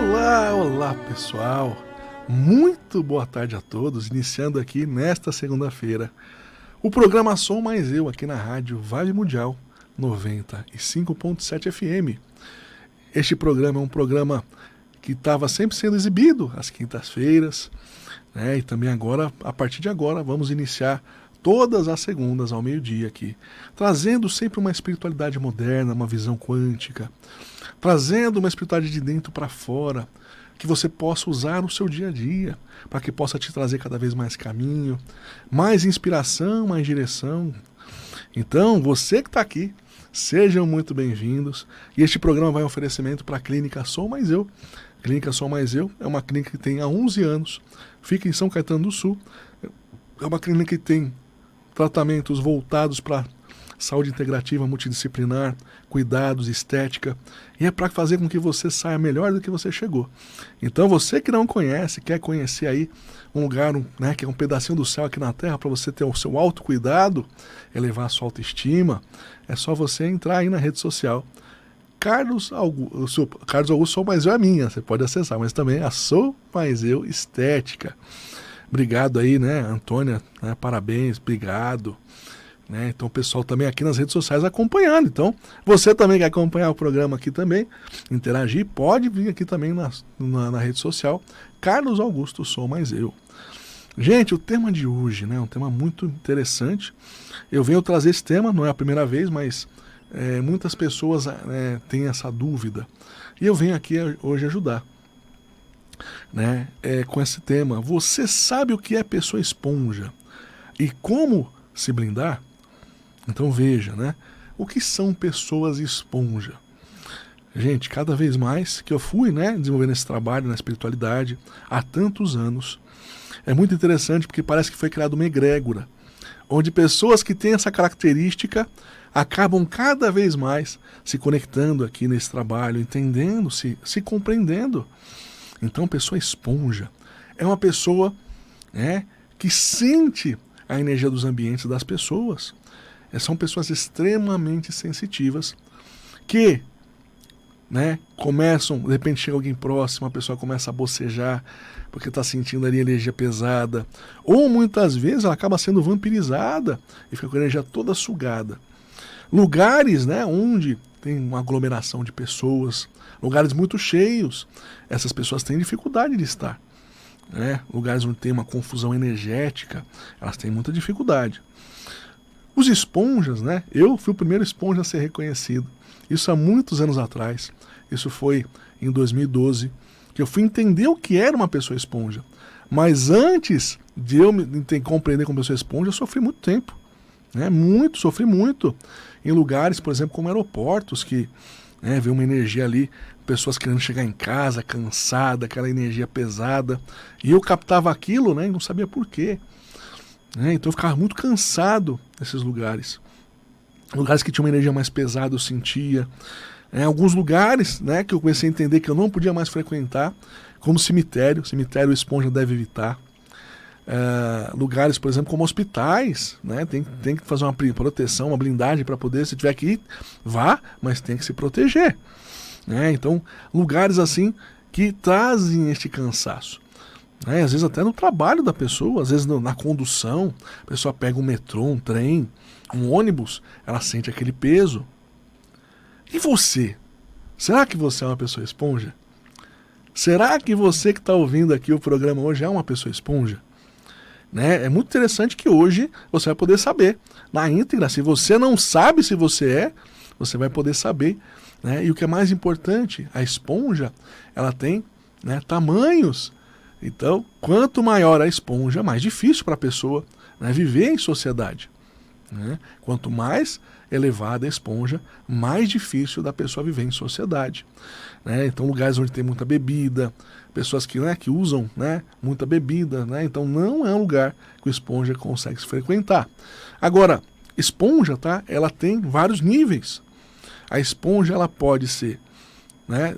Olá, olá pessoal, muito boa tarde a todos, iniciando aqui nesta segunda-feira o programa Som Mais Eu aqui na rádio Vibe Mundial 95.7 FM. Este programa é um programa que estava sempre sendo exibido às quintas-feiras, né? E também agora, a partir de agora, vamos iniciar todas as segundas ao meio-dia aqui, trazendo sempre uma espiritualidade moderna, uma visão quântica, trazendo uma espiritualidade de dentro para fora, que você possa usar no seu dia a dia, para que possa te trazer cada vez mais caminho, mais inspiração, mais direção. Então, você que está aqui, sejam muito bem-vindos. E este programa vai em oferecimento para a Clínica Som Mais Eu. Clínica Som Mais Eu é uma clínica que tem há 11 anos, fica em São Caetano do Sul. É uma clínica que tem tratamentos voltados para saúde integrativa, multidisciplinar, cuidados, estética, e é para fazer com que você saia melhor do que você chegou. Então você que não conhece, quer conhecer aí um lugar, né, que é um pedacinho do céu aqui na Terra, para você ter o seu autocuidado, elevar a sua autoestima, é só você entrar aí na rede social. Carlos Augusto Sou Mais Eu é minha, você pode acessar, mas também a Sou Mais Eu Estética. Obrigado aí, né, Antônia, né, parabéns, obrigado. Né? Então o pessoal também aqui nas redes sociais acompanhando. Então você também quer acompanhar o programa aqui também, interagir, pode vir aqui também na rede social. Carlos Augusto Sou Mais Eu. Gente, o tema de hoje, né, é um tema muito interessante. Eu venho trazer esse tema, não é a primeira vez, mas muitas pessoas têm essa dúvida. E eu venho aqui hoje ajudar, né, com esse tema. Você sabe o que é pessoa esponja e como se blindar? Então veja, né? O que são pessoas esponja? Gente, cada vez mais que eu fui, né, desenvolvendo esse trabalho na espiritualidade há tantos anos, é muito interessante porque parece que foi criada uma egrégora, onde pessoas que têm essa característica acabam cada vez mais se conectando aqui nesse trabalho, entendendo, se compreendendo. Então, pessoa esponja é uma pessoa, né, que sente a energia dos ambientes das pessoas. São pessoas extremamente sensitivas que, né, começam, de repente chega alguém próximo, a pessoa começa a bocejar porque está sentindo ali energia pesada, ou muitas vezes ela acaba sendo vampirizada e fica com a energia toda sugada. Lugares, né, onde tem uma aglomeração de pessoas, lugares muito cheios, essas pessoas têm dificuldade de estar. Lugares onde tem uma confusão energética, elas têm muita dificuldade. Os esponjas, né? Eu fui o primeiro esponja a ser reconhecido. Isso há muitos anos atrás. Isso foi em 2012, que eu fui entender o que era uma pessoa esponja. Mas antes de eu me compreender como pessoa esponja, eu sofri muito tempo. Né? Sofri muito. Em lugares, por exemplo, como aeroportos, que vê uma energia ali, pessoas querendo chegar em casa, cansada, aquela energia pesada. E eu captava aquilo, né, e não sabia por quê. Então eu ficava muito cansado nesses lugares. Lugares que tinham uma energia mais pesada eu sentia. Alguns lugares, né, que eu comecei a entender que eu não podia mais frequentar, como cemitério. Cemitério o esponja deve evitar. Lugares, por exemplo, como hospitais, né, tem que fazer uma proteção, uma blindagem para poder, se tiver que ir, vá, mas tem que se proteger. Então, lugares assim que trazem este cansaço. Às vezes até no trabalho da pessoa, às vezes na condução, a pessoa pega um metrô, um trem, um ônibus, ela sente aquele peso. E você? Será que você é uma pessoa esponja? Será que você que está ouvindo aqui o programa hoje é uma pessoa esponja? É muito interessante que hoje você vai poder saber na íntegra. Se você não sabe se você é, você vai poder saber. E o que é mais importante, a esponja, ela tem, né, tamanhos. Então, quanto maior a esponja, mais difícil para a pessoa, né, viver em sociedade. Quanto mais elevada a esponja, mais difícil da pessoa viver em sociedade. Então, lugares onde tem muita bebida, pessoas que usam, né, muita bebida, então não é um lugar que o esponja consegue se frequentar. Agora, esponja, tá, ela tem vários níveis. A esponja ela pode ser,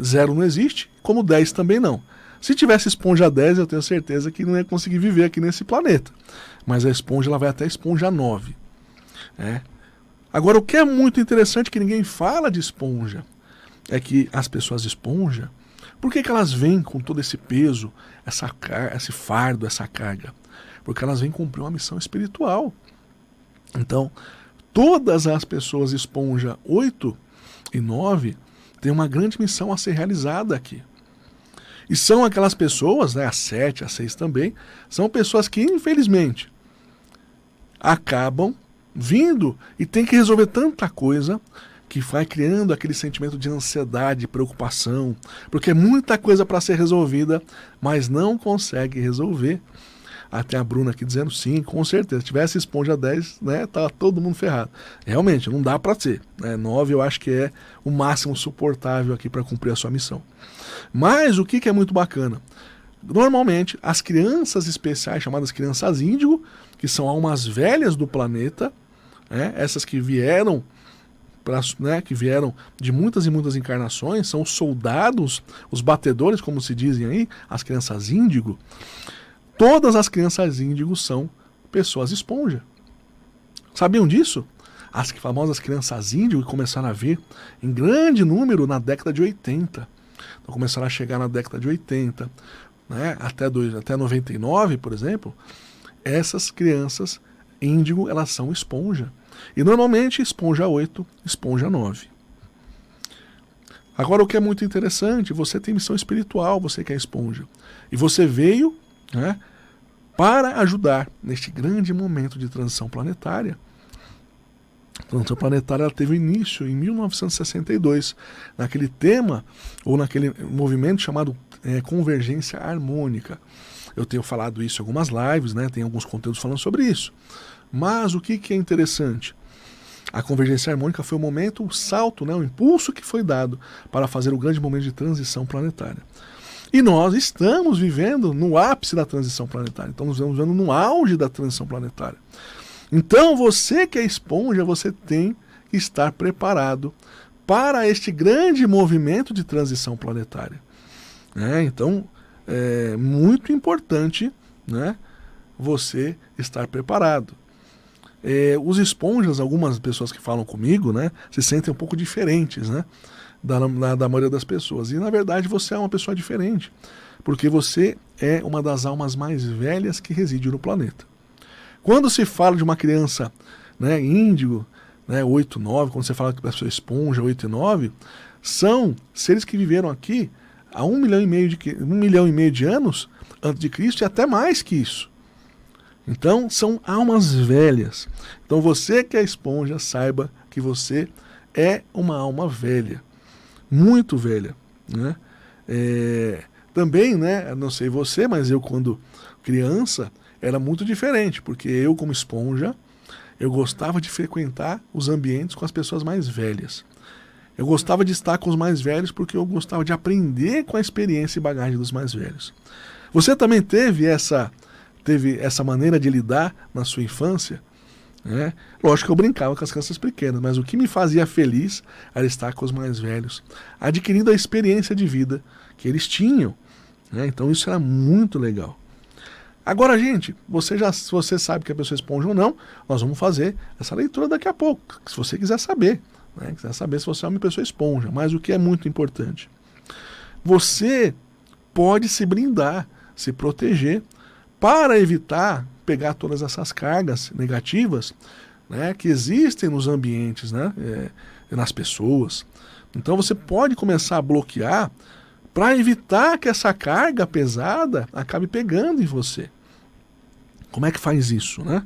0 não existe, como 10 também não. Se tivesse esponja 10, eu tenho certeza que não ia conseguir viver aqui nesse planeta. Mas a esponja ela vai até a esponja 9. Agora, o que é muito interessante que ninguém fala de esponja é que as pessoas esponja, Por que elas vêm com todo esse peso, esse fardo, essa carga? Porque elas vêm cumprir uma missão espiritual. Então, todas as pessoas esponja 8 e 9 têm uma grande missão a ser realizada aqui. E são aquelas pessoas, né, a 7, a 6 também, são pessoas que, infelizmente, acabam vindo e tem que resolver tanta coisa que vai criando aquele sentimento de ansiedade, preocupação, porque é muita coisa para ser resolvida, mas não consegue resolver. Até a Bruna aqui dizendo sim, com certeza. Se tivesse esponja 10, né, tava todo mundo ferrado. Realmente, não dá para ser. Né? 9 eu acho que é o máximo suportável aqui para cumprir a sua missão. Mas o que é muito bacana? Normalmente, as crianças especiais, chamadas crianças índigo, que são almas velhas do planeta, né, essas que vieram que vieram de muitas e muitas encarnações, são os soldados, os batedores, como se dizem aí, as crianças índigo. Todas as crianças índigo são pessoas esponja. Sabiam disso? As famosas crianças índigo que começaram a vir em grande número na década de 80. Então começaram a chegar na década de 80, né, até 99, por exemplo. Essas crianças índigo, elas são esponja. E normalmente esponja 8, esponja 9. Agora o que é muito interessante, você tem missão espiritual, você que é esponja. E você veio, né, para ajudar neste grande momento de transição planetária. A transição planetária ela teve início em 1962, naquele tema, ou naquele movimento chamado convergência harmônica. Eu tenho falado isso em algumas lives, né, tem alguns conteúdos falando sobre isso. Mas o que é interessante? A convergência harmônica foi o momento, o salto, né, o impulso que foi dado para fazer o grande momento de transição planetária. E nós estamos vivendo no ápice da transição planetária. Estamos vivendo no auge da transição planetária. Então você que é esponja, você tem que estar preparado para este grande movimento de transição planetária. Então é muito importante, né, você estar preparado. Os esponjas, algumas pessoas que falam comigo, né, se sentem um pouco diferentes, né, da maioria das pessoas. E na verdade você é uma pessoa diferente, porque você é uma das almas mais velhas que reside no planeta. Quando se fala de uma criança, né, índigo, né, 8, 9, quando você fala que a pessoa esponja 8 e 9, são seres que viveram aqui há 1,5 milhão de anos antes de Cristo e até mais que isso. Então, são almas velhas. Então, você que é esponja, saiba que você é uma alma velha. Muito velha. Né? Também, né, não sei você, mas eu quando criança era muito diferente, porque eu como esponja, eu gostava de frequentar os ambientes com as pessoas mais velhas. Eu gostava de estar com os mais velhos porque eu gostava de aprender com a experiência e bagagem dos mais velhos. Você também teve essa maneira de lidar na sua infância? Né? Lógico que eu brincava com as crianças pequenas, mas o que me fazia feliz era estar com os mais velhos, adquirindo a experiência de vida que eles tinham. Né? Então isso era muito legal. Agora, gente, se você sabe que a pessoa é esponja ou não, nós vamos fazer essa leitura daqui a pouco, se você quiser saber. Né? Quiser saber se você é uma pessoa esponja. Mas o que é muito importante? Você pode se blindar, se proteger, para evitar pegar todas essas cargas negativas, né, que existem nos ambientes, né, nas pessoas. Então você pode começar a bloquear para evitar que essa carga pesada acabe pegando em você. Como é que faz isso, né?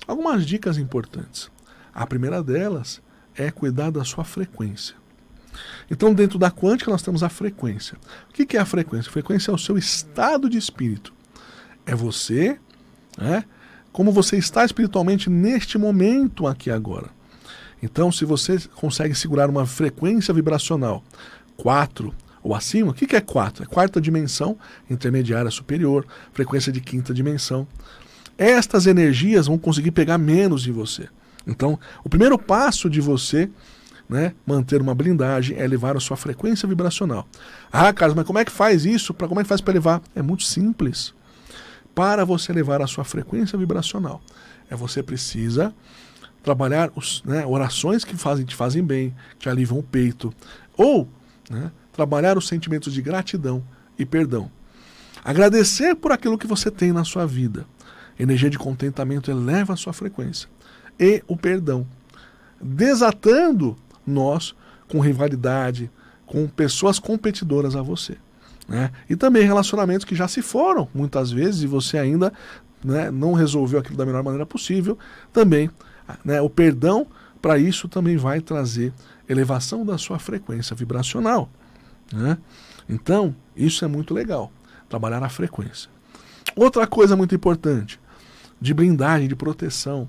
Algumas dicas importantes. A primeira delas é cuidar da sua frequência. Então, dentro da quântica, nós temos a frequência. O que é a frequência? A frequência é o seu estado de espírito. É você, né, como você está espiritualmente neste momento aqui agora. Então, se você consegue segurar uma frequência vibracional 4 ou acima, o que é 4? É quarta dimensão, intermediária superior, frequência de quinta dimensão. Estas energias vão conseguir pegar menos de você. Então, o primeiro passo de você, né, manter uma blindagem é elevar a sua frequência vibracional. Ah, Carlos, mas como é que faz isso? Como é que faz para elevar? É muito simples. Para você elevar a sua frequência vibracional, você precisa trabalhar orações que te fazem bem, que aliviam o peito, ou, né, trabalhar os sentimentos de gratidão e perdão. Agradecer por aquilo que você tem na sua vida. Energia de contentamento eleva a sua frequência. E o perdão. Desatando nós com rivalidade, com pessoas competidoras a você. Né? E também relacionamentos que já se foram, muitas vezes, e você ainda, né, não resolveu aquilo da melhor maneira possível. Também, né, o perdão, para isso, também vai trazer elevação da sua frequência vibracional. Né? Então, isso é muito legal, trabalhar a frequência. Outra coisa muito importante, de blindagem, de proteção.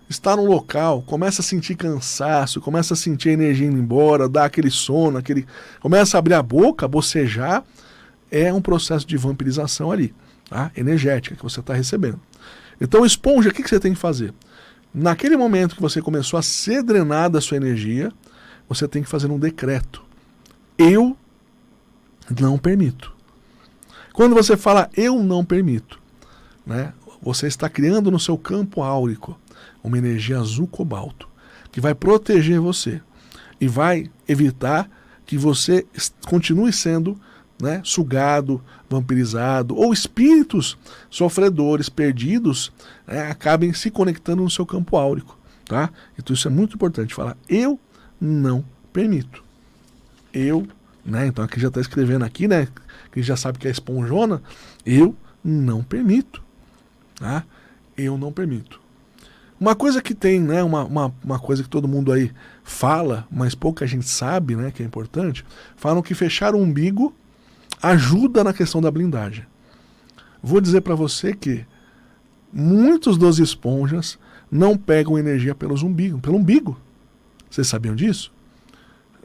Está num local, começa a sentir cansaço, começa a sentir a energia indo embora, dá aquele sono, começa a abrir a boca, bocejar, é um processo de vampirização ali, tá? Energética que você está recebendo. Então, esponja, o que você tem que fazer? Naquele momento que você começou a ser drenada a sua energia, você tem que fazer um decreto. Eu não permito. Quando você fala eu não permito, né, você está criando no seu campo áurico uma energia azul cobalto, que vai proteger você e vai evitar que você continue sendo, né, sugado, vampirizado, ou espíritos sofredores, perdidos, né, acabem se conectando no seu campo áurico. Tá? Então isso é muito importante, falar eu não permito. Eu, né, então aqui já está escrevendo aqui, né, que já sabe que é esponjona, eu não permito. Tá? Eu não permito. Uma coisa que tem, né, uma coisa que todo mundo aí fala, mas pouca gente sabe, né, que é importante, falam que fechar o umbigo ajuda na questão da blindagem. Vou dizer para você que muitos dos esponjas não pegam energia pelo umbigo. Vocês sabiam disso?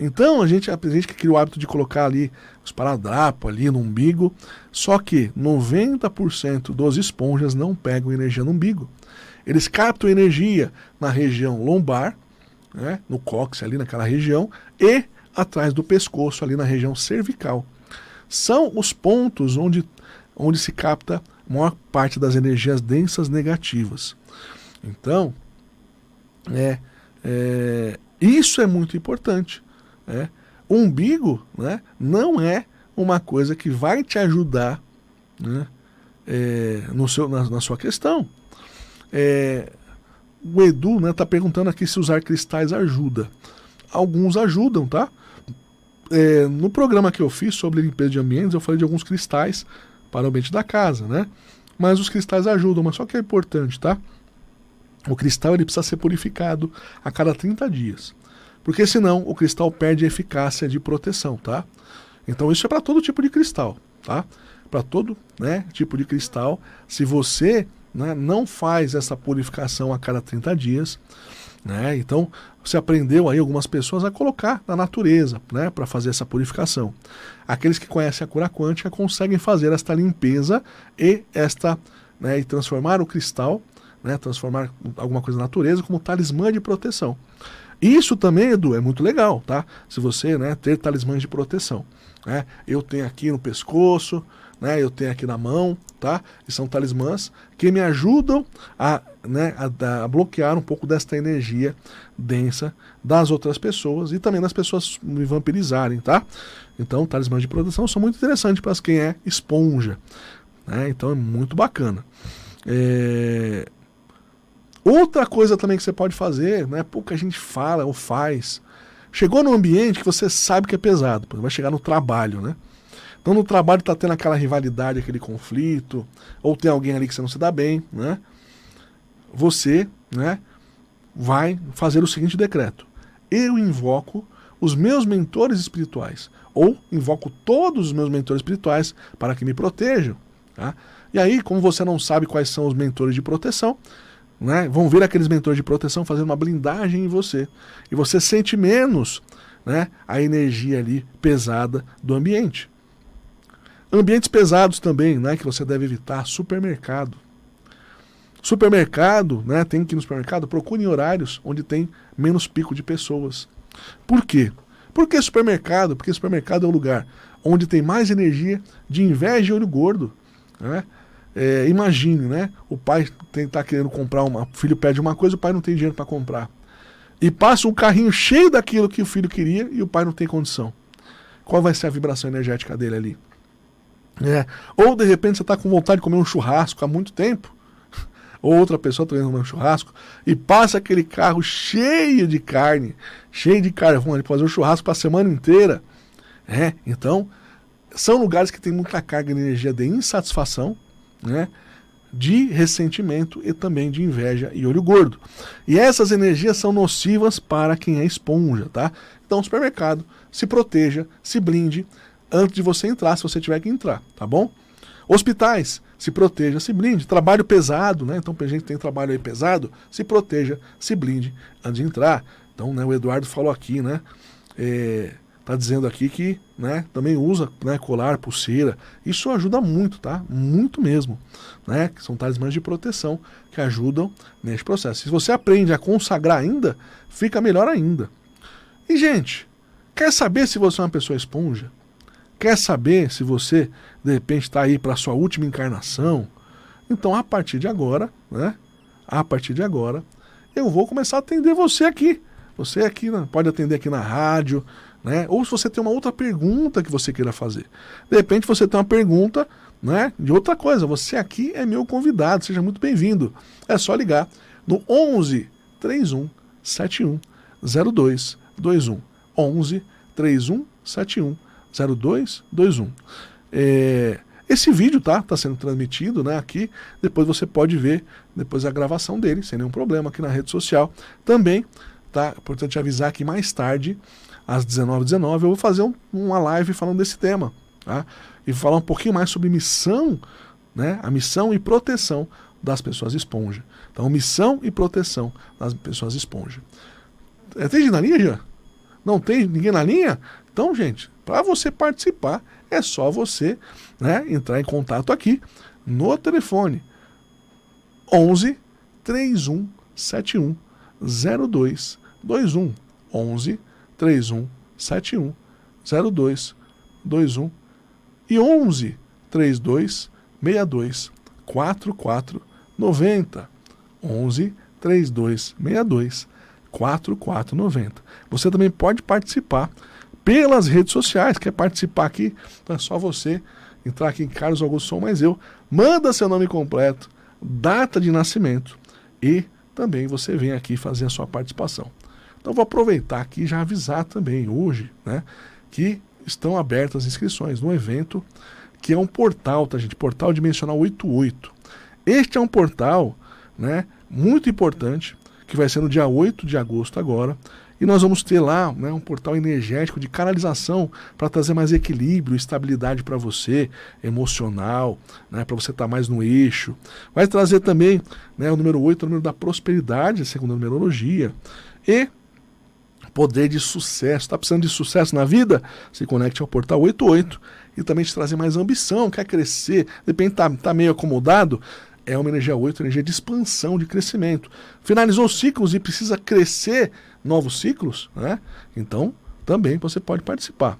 Então a gente que cria o hábito de colocar ali os esparadrapo ali no umbigo, só que 90% dos esponjas não pegam energia no umbigo. Eles captam energia na região lombar, né, no cóccix ali naquela região, e atrás do pescoço ali na região cervical. São os pontos onde se capta a maior parte das energias densas negativas. Então, isso é muito importante. O umbigo, né, não é uma coisa que vai te ajudar, né, na sua questão. O Edu, né, tá perguntando aqui se usar cristais ajuda. Alguns ajudam, tá? No programa que eu fiz sobre limpeza de ambientes, eu falei de alguns cristais para o ambiente da casa, né? Mas os cristais ajudam, mas só que é importante, tá? O cristal ele precisa ser purificado a cada 30 dias. Porque senão o cristal perde a eficácia de proteção, tá? Então isso é para todo tipo de cristal, tá? Para todo, né, tipo de cristal. Se você, né, não faz essa purificação a cada 30 dias, né, então você aprendeu aí algumas pessoas a colocar na natureza, né, para fazer essa purificação. Aqueles que conhecem a cura quântica conseguem fazer esta limpeza e e transformar o cristal, né, transformar alguma coisa na natureza como talismã de proteção. Isso também, Edu, é muito legal, tá? Se você, né, ter talismãs de proteção. Né? Eu tenho aqui no pescoço, né, eu tenho aqui na mão, tá? E são talismãs que me ajudam a bloquear um pouco desta energia densa das outras pessoas e também das pessoas me vampirizarem, tá? Então, talismãs de proteção são muito interessantes para quem é esponja, né? Então é muito bacana. Outra coisa também que você pode fazer, né, pouca gente fala ou faz, chegou num ambiente que você sabe que é pesado, vai chegar no trabalho, né? Então no trabalho está tendo aquela rivalidade, aquele conflito, ou tem alguém ali que você não se dá bem, né? Você, né, vai fazer o seguinte decreto: eu invoco os meus mentores espirituais, ou invoco todos os meus mentores espirituais para que me protejam, tá? E aí, como você não sabe quais são os mentores de proteção, né, vão vir aqueles mentores de proteção fazendo uma blindagem em você. E você sente menos, né, a energia ali pesada do ambiente. Ambientes pesados também, né, que você deve evitar: supermercado. Supermercado, né, tem que ir no supermercado, procure em horários onde tem menos pico de pessoas. Por quê? Por que supermercado? Porque supermercado é o lugar onde tem mais energia de inveja e olho gordo, né? Imagine, né? O pai tá querendo comprar o filho pede uma coisa, o pai não tem dinheiro para comprar. E passa um carrinho cheio daquilo que o filho queria e o pai não tem condição. qual vai ser a vibração energética dele ali. Ou de repente você está com vontade de comer um churrasco há muito tempo, ou outra pessoa está comer um churrasco, e passa aquele carro cheio de carne, cheio de carvão, ele pode fazer um churrasco para a semana inteira. Então, são lugares que tem muita carga de energia de insatisfação, de ressentimento e também de inveja e olho gordo. E essas energias são nocivas para quem é esponja, tá? Então, supermercado, se proteja, se blinde antes de você entrar, se você tiver que entrar, tá bom? Hospitais, se proteja, se blinde. Trabalho pesado, né? Então, pra gente que tem trabalho aí pesado, se proteja, se blinde antes de entrar. Então, né, o Eduardo falou aqui, né? Tá dizendo aqui que, né, também usa, né, colar, pulseira. Isso ajuda muito, tá? Muito mesmo, né? Que são talismãs de proteção que ajudam nesse processo. Se você aprende a consagrar ainda, fica melhor ainda. E, gente, quer saber se você é uma pessoa esponja? Quer saber se você, de repente, está aí para a sua última encarnação? Então, a partir de agora, né? A partir de agora, eu vou começar a atender você aqui. Você aqui, né, pode atender aqui na rádio, né? Ou se você tem uma outra pergunta que você queira fazer. De repente você tem uma pergunta, né, de outra coisa. Você aqui é meu convidado, seja muito bem-vindo. É só ligar no 11 31 71 02 21. 11 31 71 02 21. Esse vídeo tá sendo transmitido, né, aqui. Depois você pode ver depois a gravação dele, sem nenhum problema, aqui na rede social. Também tá importante avisar que mais tarde, às 19h19, eu vou fazer uma live falando desse tema, tá? E falar um pouquinho mais sobre missão, né? A missão e proteção das pessoas esponja. Então, missão e proteção das pessoas esponja. Tem gente na linha, já? Não tem ninguém na linha? Então, gente, para você participar, é só você, né, entrar em contato aqui no telefone 11 31 71 02 21. 11 31 71 02 21 e 11 32 62 44 90. 11 32 62 44 90. Você também pode participar pelas redes sociais. Quer participar aqui? Então é só você entrar aqui em Carlos Augusto Som Mais Eu, manda seu nome completo, data de nascimento e também você vem aqui fazer a sua participação. Então vou aproveitar aqui e já avisar também hoje, né, que estão abertas as inscrições no evento, que é um portal, tá, gente? Portal Dimensional 88. Este é um portal, né, muito importante, que vai ser no dia 8 de agosto agora, e nós vamos ter lá, né, um portal energético de canalização para trazer mais equilíbrio, estabilidade para você, emocional, né, para você estar mais no eixo. Vai trazer também, né, o número 8, o número da prosperidade, segundo a numerologia, e poder de sucesso. Está precisando de sucesso na vida? Se conecte ao portal 88 e também te trazer mais ambição, quer crescer, de repente tá meio acomodado, é uma energia 8, energia de expansão, de crescimento. Finalizou os ciclos e precisa crescer novos ciclos, né? Então, também você pode participar.